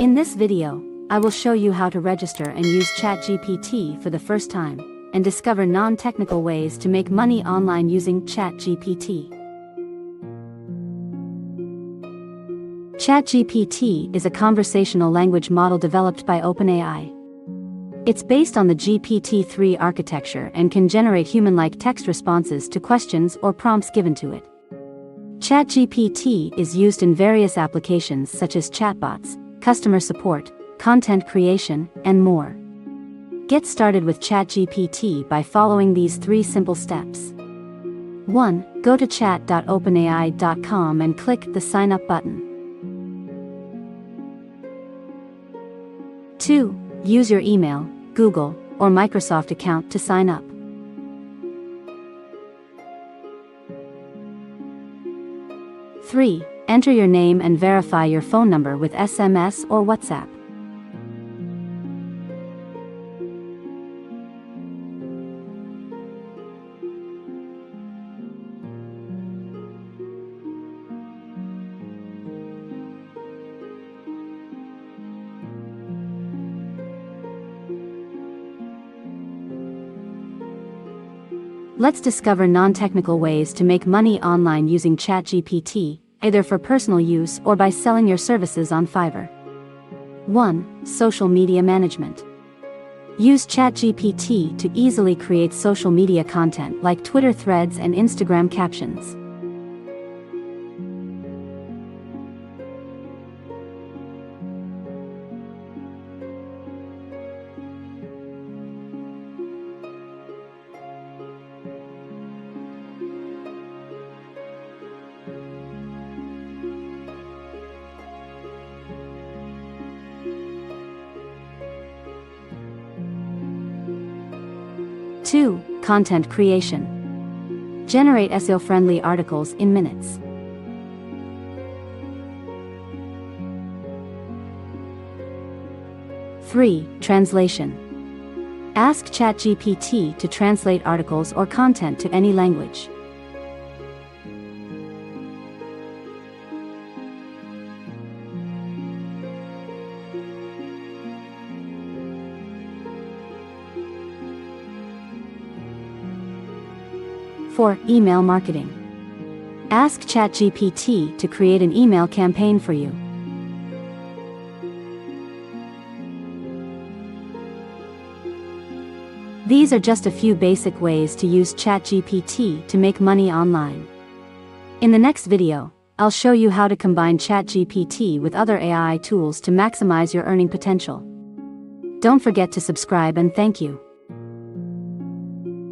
In this video, I will show you how to register and use ChatGPT for the first time, and discover non-technical ways to make money online using ChatGPT. ChatGPT is a conversational language model developed by OpenAI. It's based on the GPT-3 architecture and can generate human-like text responses to questions or prompts given to it. ChatGPT is used in various applications such as chatbots, customer support, content creation, and more. Get started with ChatGPT by following these 3 simple steps. 1. Go to chat.openai.com and click the Sign Up button. 2. Use your email, Google, or Microsoft account to sign up. 3. Enter your name and verify your phone number with SMS or WhatsApp. Let's discover non-technical ways to make money online using ChatGPT, either for personal use or by selling your services on Fiverr. 1. Social media management. Use ChatGPT to easily create social media content like Twitter threads and Instagram captions. 2. Content creation. Generate SEO-friendly articles in minutes. 3. Translation. Ask ChatGPT to translate articles or content to any language. 4. Email marketing. Ask ChatGPT to create an email campaign for you. 'These are just a few basic ways to use ChatGPT to make money online. In the next video, I'll show you how to combine ChatGPT with other AI tools to maximize your earning potential. Don't forget to subscribe and thank you.